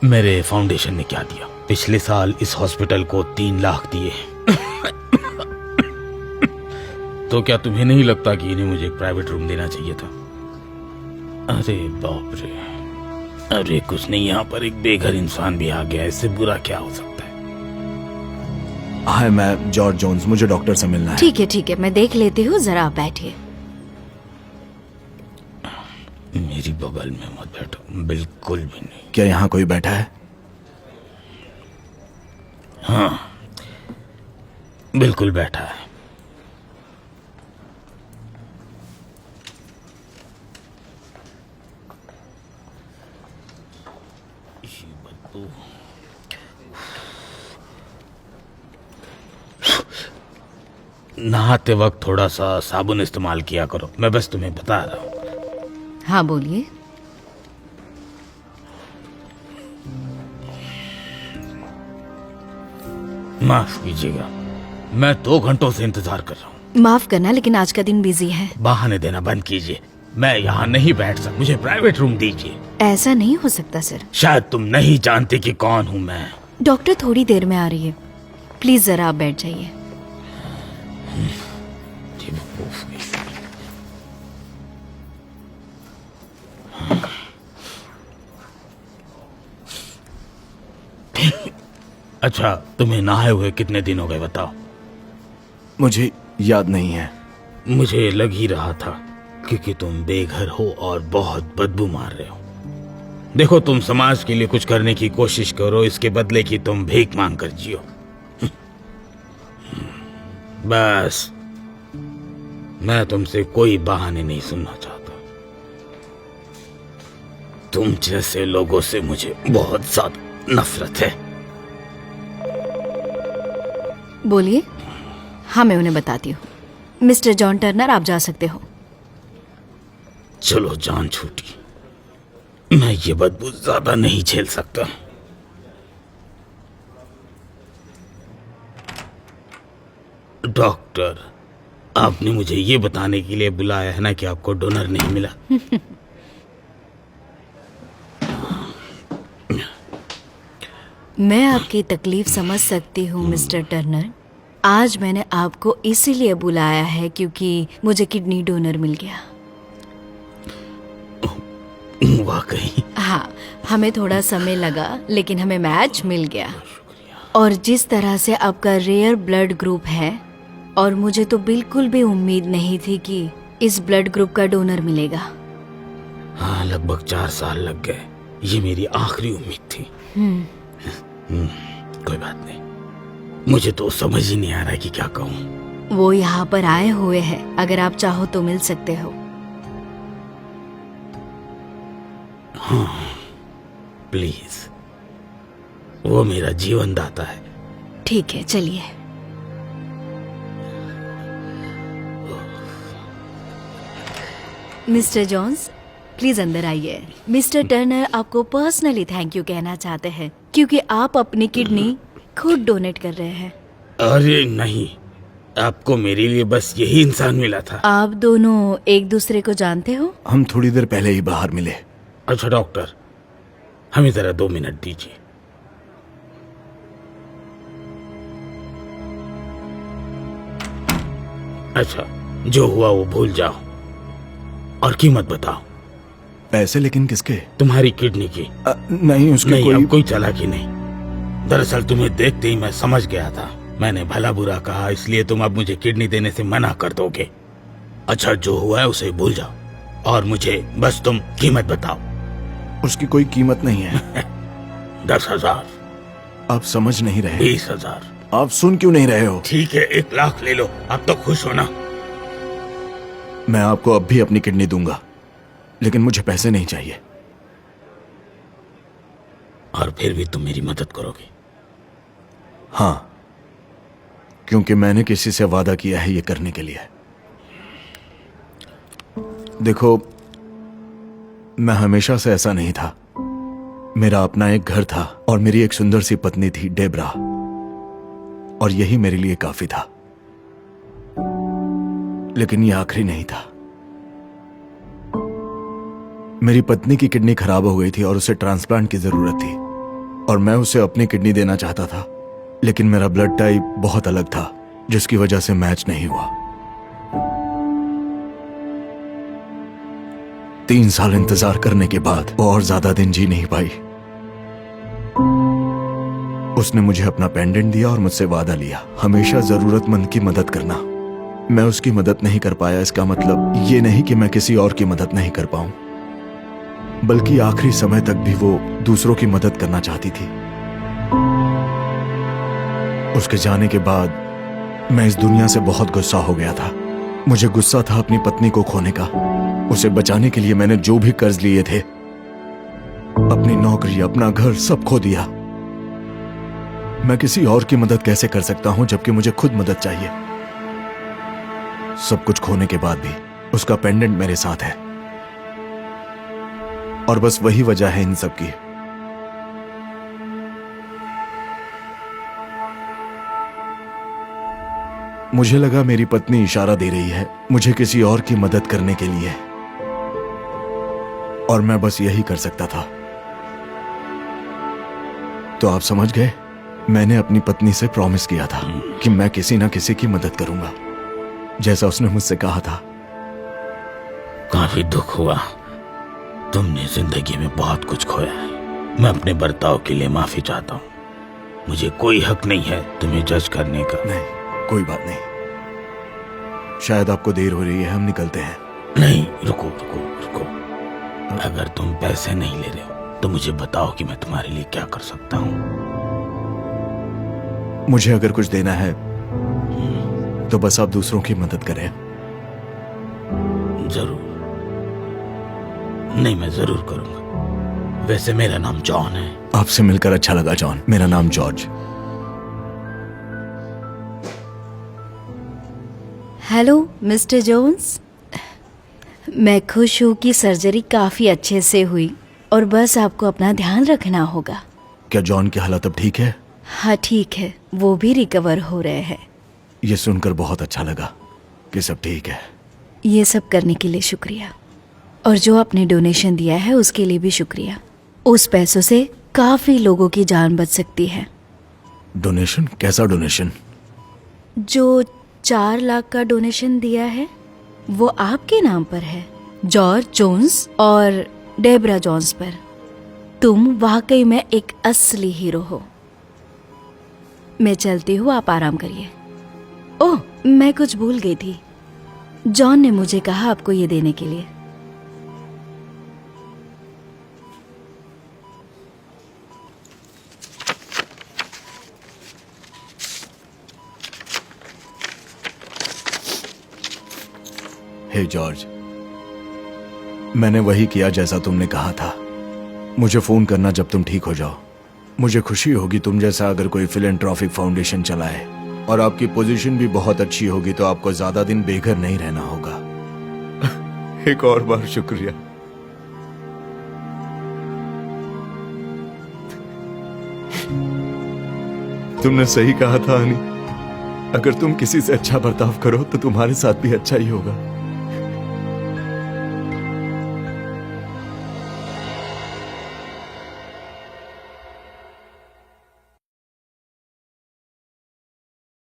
मेरे फाउंडेशन ने क्या दिया? पिछले साल इस हॉस्पिटल को 3 लाख दिए। तो क्या तुम्हें नहीं लगता कि इन्हें मुझे एक प्राइवेट रूम देना चाहिए था? अरे बाप रे, अरे कुछ नहीं, यहाँ पर एक बेघर इंसान भी आ गया, इससे बुरा क्या हो सकता है? हाय, मैं जॉर्ज जोन्स, मुझे डॉक्टर से मिलना है। ठीक है, मैं देख लेती हूँ, जरा आप बैठिए। मेरी बगल में मत बैठो, बिल्कुल भी नहीं। क्या यहाँ कोई बैठा है? हाँ, बिल्कुल बैठा है। नहाते वक्त थोड़ा सा साबुन इस्तेमाल किया करो, मैं बस तुम्हें बता रहा हूँ। हाँ बोलिए। माफ कीजिएगा, मैं 2 घंटों से इंतजार कर रहा हूँ। माफ करना, लेकिन आज का दिन बिजी है। बहाने देना बंद कीजिए, मैं यहाँ नहीं बैठ सकता, मुझे प्राइवेट रूम दीजिए। ऐसा नहीं हो सकता सर। शायद तुम नहीं जानते कि कौन हूँ मैं। डॉक्टर थोड़ी देर में आ रही है, प्लीज जरा आप बैठ जाइए। अच्छा, तुम्हें नहाए हुए कितने दिन हो गए बताओ? मुझे याद नहीं है। मुझे लग ही रहा था, क्योंकि तुम बेघर हो और बहुत बदबू मार रहे हो। देखो, तुम समाज के लिए कुछ करने की कोशिश करो, इसके बदले कि तुम भीख मांग कर जियो। बस, मैं तुमसे कोई बहाने नहीं सुनना चाहता। तुम जैसे लोगों से मुझे बहुत ज्यादा नफरत है। बोलिए। हाँ, मैं उन्हें बताती हूँ। मिस्टर जॉन टर्नर, आप जा सकते हो। चलो, जान छूटी। मैं ये बदबू ज्यादा नहीं झेल सकता। डॉक्टर, आपने मुझे ये बताने के लिए बुलाया है ना कि आपको डोनर नहीं मिला। मैं आपकी तकलीफ समझ सकती हूँ मिस्टर टर्नर। आज मैंने आपको इसीलिए बुलाया है क्योंकि मुझे किडनी डोनर मिल गया। वाकई? हाँ, हमें थोड़ा समय लगा, लेकिन हमें मैच मिल गया। और जिस तरह से आपका रेयर ब्लड ग्रुप है, और मुझे तो बिल्कुल भी उम्मीद नहीं थी कि इस ब्लड ग्रुप का डोनर मिलेगा। हाँ, लगभग 4 साल लग गए। ये मेरी आखिरी उम्मीद थी। कोई बात नहीं, मुझे तो समझ ही नहीं आ रहा है कि क्या कहूँ। वो यहाँ पर आए हुए हैं, अगर आप चाहो तो मिल सकते हो। हाँ, प्लीज, वो मेरा जीवन दाता है। ठीक है, चलिए। मिस्टर जॉन्स, प्लीज अंदर आइए। मिस्टर टर्नर आपको पर्सनली थैंक यू कहना चाहते हैं क्योंकि आप अपनी किडनी खुद डोनेट कर रहे हैं। अरे नहीं, आपको मेरे लिए बस यही इंसान मिला था। आप दोनों एक दूसरे को जानते हो? हम थोड़ी देर पहले ही बाहर मिले। अच्छा डॉक्टर, हमें जरा 2 मिनट दीजिए। अच्छा, जो हुआ वो भूल जाओ और कीमत बताओ। पैसे? लेकिन किसके? तुम्हारी किडनी की। नहीं, उसके नहीं, कोई... अब कोई चालाकी नहीं। दरअसल तुम्हें देखते ही मैं समझ गया था। मैंने भला बुरा कहा, इसलिए तुम अब मुझे किडनी देने से मना कर दोगे। अच्छा, जो हुआ है उसे भूल जाओ और मुझे बस तुम कीमत बताओ। उसकी कोई कीमत नहीं है। 10,000। आप समझ नहीं रहे। 20,000। आप सुन क्यों नहीं रहे हो? ठीक है, 1 लाख ले लो। अब तो खुश हो ना? मैं आपको अब भी अपनी किडनी दूंगा, लेकिन मुझे पैसे नहीं चाहिए। और फिर भी तुम मेरी मदद करोगे? हाँ, क्योंकि मैंने किसी से वादा किया है ये करने के लिए। देखो, मैं हमेशा से ऐसा नहीं था। मेरा अपना एक घर था और मेरी एक सुंदर सी पत्नी थी, डेब्रा, और यही मेरे लिए काफी था। लेकिन ये आखिरी नहीं था। मेरी पत्नी की किडनी खराब हो गई थी और उसे ट्रांसप्लांट की जरूरत थी। और मैं उसे अपनी किडनी देना चाहता था, लेकिन मेरा ब्लड टाइप बहुत अलग था, जिसकी वजह से मैच नहीं हुआ। 3 साल इंतजार करने के बाद वो और ज्यादा दिन जी नहीं पाई। उसने मुझे अपना पेंडेंट दिया और मुझसे वादा लिया, हमेशा जरूरतमंद की मदद करना। मैं उसकी मदद नहीं कर पाया, इसका मतलब ये नहीं कि मैं किसी और की मदद नहीं कर पाऊं, बल्कि आखिरी समय तक भी वो दूसरों की मदद करना चाहती थी। उसके जाने के बाद मैं इस दुनिया से बहुत गुस्सा हो गया था। मुझे गुस्सा था अपनी पत्नी को खोने का। उसे बचाने के लिए मैंने जो भी कर्ज लिए थे, अपनी नौकरी, अपना घर, सब खो दिया। मैं किसी और की मदद कैसे कर सकता हूं जबकि मुझे खुद मदद चाहिए। सब कुछ खोने के बाद भी उसका पेंडेंट मेरे साथ है, और बस वही वजह है इन सब की। मुझे लगा मेरी पत्नी इशारा दे रही है मुझे किसी और की मदद करने के लिए, और मैं बस यही कर सकता था। तो आप समझ गए, मैंने अपनी पत्नी से प्रॉमिस किया था कि मैं किसी ना किसी की मदद करूंगा, जैसा उसने मुझसे कहा था। काफी दुख हुआ। तुमने जिंदगी में बहुत कुछ खोया है। मैं अपने बर्ताव के लिए माफी चाहता हूँ। मुझे कोई हक नहीं है तुम्हें जज करने का। नहीं, कोई बात नहीं। शायद आपको देर हो रही है, हम निकलते हैं। नहीं, रुको रुको रुको। अगर तुम पैसे नहीं ले रहे हो तो मुझे बताओ कि मैं तुम्हारे लिए क्या कर सकता हूँ। मुझे अगर कुछ देना है तो बस आप दूसरों की मदद करें। जरूर। नहीं, मैं जरूर करूंगा। वैसे मेरा नाम जॉन है। आपसे मिलकर अच्छा लगा जॉन। मेरा नाम जॉर्ज। Hello mister Jones. मैं खुश हूँ कि सर्जरी काफ़ी अच्छे से हुई, और बस आपको अपना ध्यान रखना होगा। क्या जॉन की हालत अब ठीक है? हाँ ठीक है, वो भी रिकवर हो रहे हैं। ये सुनकर बहुत अच्छा लगा कि सब ठीक है। ये सब करने के लिए शुक्रिया, और जो आपने डोनेशन दिया है उसके लिए भी शुक्रिया। उस पैसों से काफ़ी लोगों की जान बच सकती है। डोनेशन? कैसा डोनेशन? जो 4 लाख का डोनेशन दिया है वो आपके नाम पर है, जॉर्ज जोन्स और डेब्रा जोन्स पर। तुम वाकई में एक असली हीरो हो। मैं चलती हूँ, आप आराम करिए। ओह, मैं कुछ भूल गई थी। जॉन ने मुझे कहा आपको ये देने के लिए। हे जॉर्ज, मैंने वही किया जैसा तुमने कहा था। मुझे फोन करना जब तुम ठीक हो जाओ। मुझे खुशी होगी तुम जैसा अगर कोई फिलैंथ्रोपिक फाउंडेशन चलाए, और आपकी पोजीशन भी बहुत अच्छी होगी तो आपको ज्यादा दिन बेघर नहीं रहना होगा। एक और बार शुक्रिया। तुमने सही कहा था अनी, अगर तुम किसी से अच्छा बर्ताव करो तो तुम्हारे साथ भी अच्छा ही होगा।